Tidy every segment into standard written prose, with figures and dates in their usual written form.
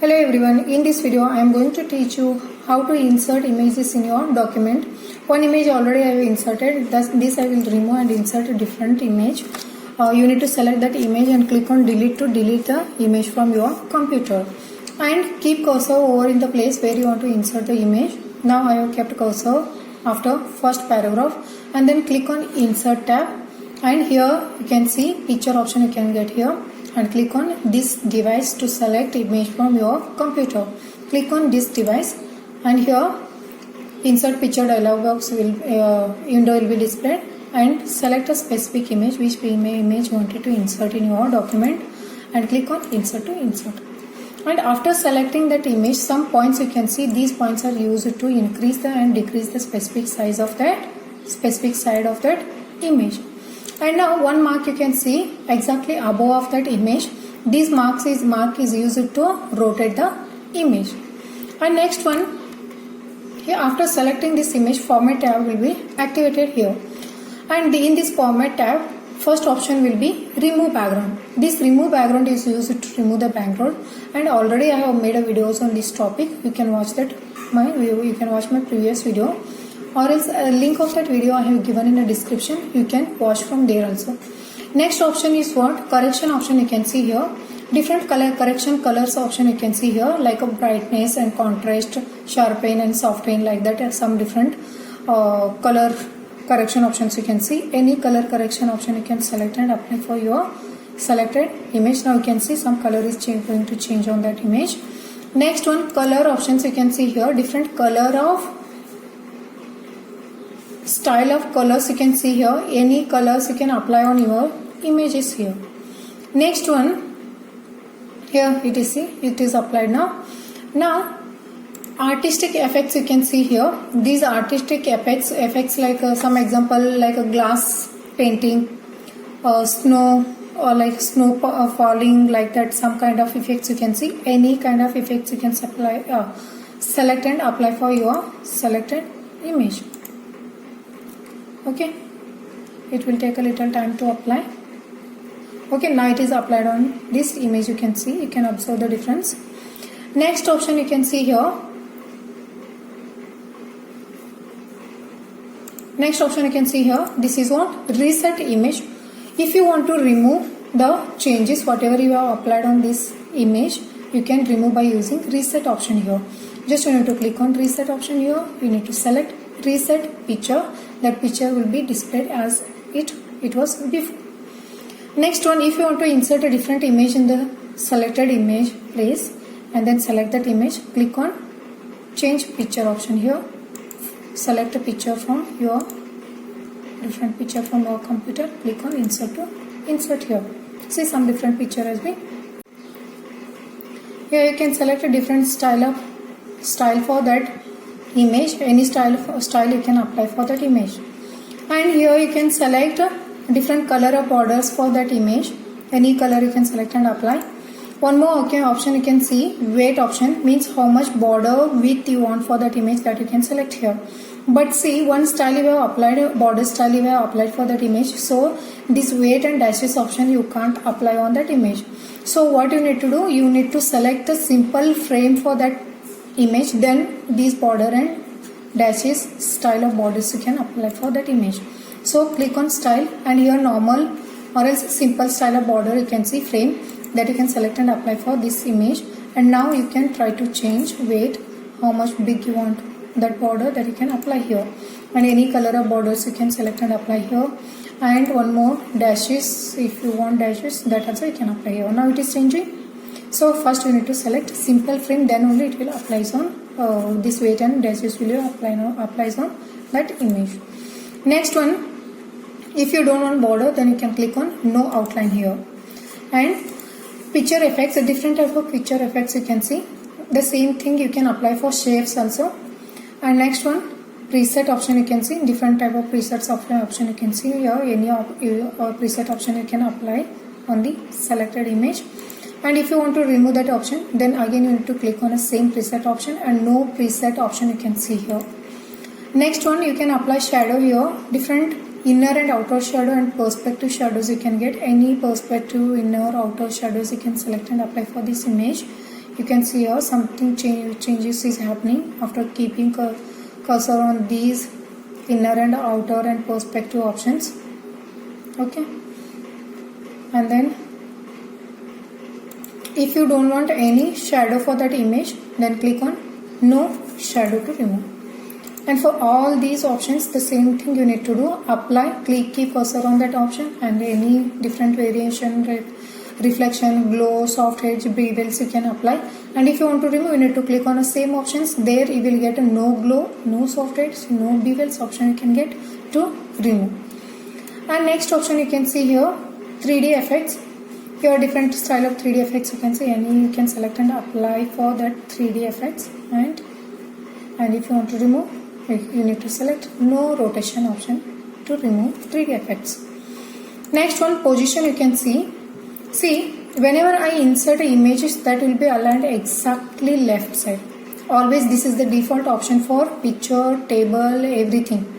Hello everyone, in this video I am going to teach you how to insert images in your document. One image already I have inserted, this I will remove and insert a different image. You need to select that image and click on delete to delete the image from your computer. And keep cursor over in the place where you want to insert the image. Now I have kept cursor after first paragraph and then click on insert tab, and here you can see picture option you can get here. And click on this device to select image from your computer. Click on this device and here insert picture dialog box window will be displayed, and select a specific image which image wanted to insert in your document and click on insert to insert. And after selecting that image, some points you can see, these points are used to increase the and decrease the specific size of that image. And now one mark you can see exactly above of that image. This mark is used to rotate the image. And next one, here after selecting this image, format tab will be activated here. And in this format tab, first option will be remove background. This remove background is used to remove the background, and already I have made a videos on this topic. You can watch my previous video, or else a link of that video I have given in the description. You can watch from there also. Next option is what? Correction option you can see here. Different correction colors option you can see here, like a brightness and contrast, sharpen and soften, like that. Some different color correction options you can see. Any color correction option you can select and apply for your selected image. Now you can see some color is going to change on that image. Next one, color options you can see here. Different color of style of colors you can see here. Any colors you can apply on your images here. Next one, here it is applied now. Now artistic effects you can see here. These artistic effects like some example, like a glass painting, snow, or like snow falling, like that. Some kind of effects you can see. Any kind of effects you can select and apply for your selected image. Okay, it will take a little time to apply. Okay, now it is applied on this image. You can see, you can observe the difference. Next option you can see here. Next option you can see here. This is what? Reset image. If you want to remove the changes whatever you have applied on this image, you can remove by using reset option here. Just you need to click on reset option here. You need to select reset picture. That picture will be displayed as it was before. Next one, if you want to insert a different image in the selected image place, and then select that image, click on change picture option here. Select a picture from your different picture from your computer. Click on insert to insert here. See, some different picture has been. Here you can select a different style for that image. Any style you can apply for that image. And here you can select different color of borders for that image. Any color you can select and apply. One more option you can see, weight option, means how much border width you want for that image, that you can select here. But see, one style you have applied, border style you have applied for that image, so this weight and dashes option you can't apply on that image. So what you need to do, you need to select a simple frame for that image, then these border and dashes style of borders you can apply for that image. So click on style, and here normal or else simple style of border you can see, frame, that you can select and apply for this image. And now you can try to change weight, how much big you want that border, that you can apply here. And any color of borders you can select and apply here. And one more, dashes, if you want dashes, that also you can apply here. Now it is changing. So first you need to select simple frame, then only it will apply on this weight and dashes will applies on that image. Next one, if you don't want border, then you can click on no outline here. And picture effects, a different type of picture effects you can see. The same thing you can apply for shapes also. And next one, preset option you can see. Different type of presets option you can see here. Any preset option you can apply on the selected image. And if you want to remove that option, then again you need to click on the same preset option, and no preset option you can see here. Next one, you can apply shadow here. Different inner and outer shadow and perspective shadows you can get. Any perspective, inner, outer shadows you can select and apply for this image. You can see here something changes is happening after keeping cursor on these inner and outer and perspective options. Okay, and then if you don't want any shadow for that image, then click on no shadow to remove. And for all these options, the same thing you need to do. Apply, keep cursor on that option, and any different variation, reflection, glow, soft edge, bevels you can apply. And if you want to remove, you need to click on the same options. There you will get a no glow, no soft edge, no bevels option you can get to remove. And next option you can see here, 3D effects. Here different style of 3D effects you can see, any you can select and apply for that 3D effects. And if you want to remove, you need to select no rotation option to remove 3D effects. Next one, position you can see. See, whenever I insert images, that will be aligned exactly left side. Always this is the default option for picture, table, everything.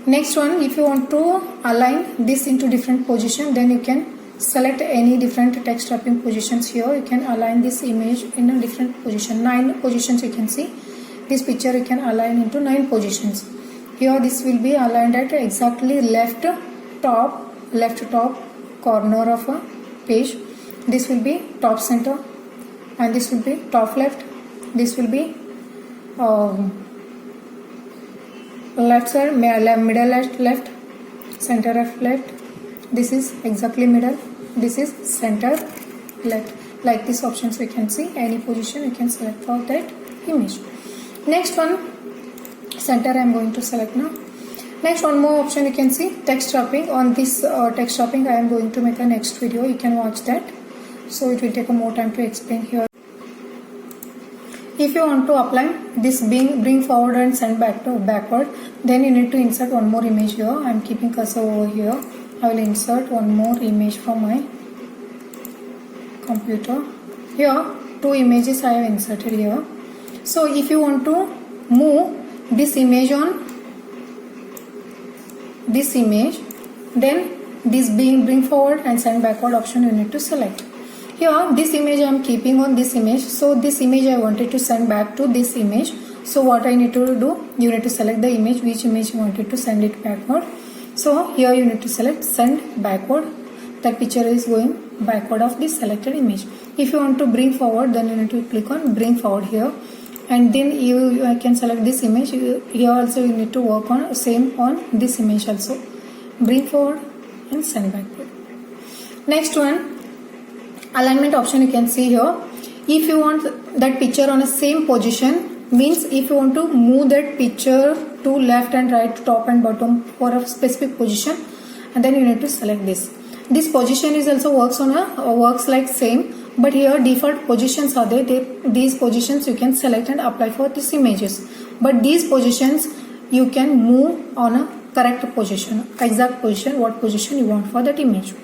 Next one, if you want to align this into different position, then you can select any different text wrapping positions here. You can align this image in a different position. 9 positions you can see. This picture you can align into 9 positions. Here this will be aligned at exactly left top corner of a page. This will be top center, and this will be top left. This will be left side, middle left, center left. This is exactly middle. This is center left. Like these options we can see. Any position you can select for that image. Next one, center I am going to select now. Next, one more option you can see, text wrapping. On this text wrapping I am going to make a next video. You can watch that. So it will take more time to explain here. If you want to apply this bring forward and send back to backward, then you need to insert one more image here. I am keeping cursor over here. I will insert one more image from my computer. Here 2 images I have inserted here. So if you want to move this image on this image, then this bring forward and send backward option you need to select. Here this image I am keeping on this image. So this image I wanted to send back to this image. So what I need to do, you need to select the image, which image you wanted to send it backward. So here you need to select send backward. That picture is going backward of this selected image. If you want to bring forward, then you need to click on bring forward here. And then you can select this image. Here also you need to work on same on this image also. Bring forward and send backward. Next one, alignment option you can see here. If you want that picture on the same position, means if you want to move that picture to left and right, top and bottom for a specific position, and then you need to select this. This position is also works like same. But here default positions are there. These positions you can select and apply for these images. But these positions you can move on a correct position, exact position, what position you want for that image.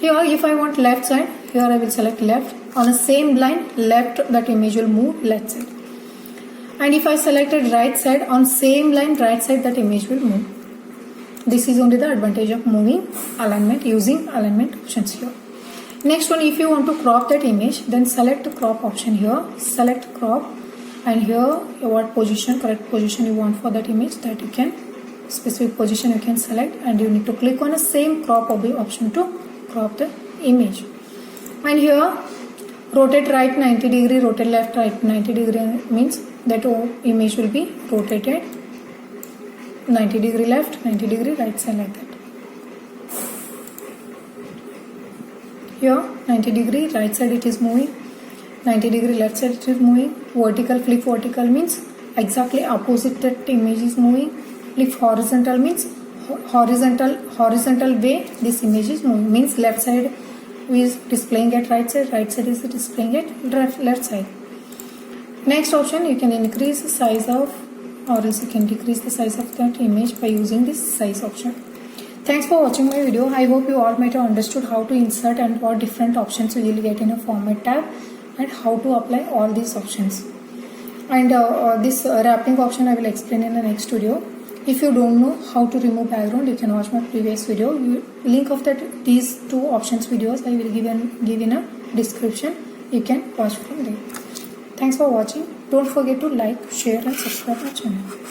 Here if I want left side, here I will select left. On the same line, left, that image will move left side. And if I selected right side, on same line, right side, that image will move. This is only the advantage of moving alignment using alignment options here. Next one, if you want to crop that image, then select the crop option here. Select crop, and here what position, correct position you want for that image, that you can, specific position you can select, and you need to click on the same crop option to crop the image. And here rotate right 90 degree, rotate left right 90 degree means that image will be rotated 90 degree left, 90 degree right side, like that. Here 90 degree right side it is moving, 90 degree left side it is moving. Vertical, flip vertical means exactly opposite that image is moving. Flip horizontal means horizontal way this image is moving, means left side is displaying at right side is displaying at left side. Next option, you can increase the size of, or else you can decrease the size of that image by using this size option. Thanks for watching my video. I hope you all might have understood how to insert and what different options you will get in a format tab, and how to apply all these options. And this wrapping option I will explain in the next video. If you don't know how to remove background, you can watch my previous video. Link of these 2 options videos I will give in a description. You can watch from there. Thanks for watching. Don't forget to like, share and subscribe our channel.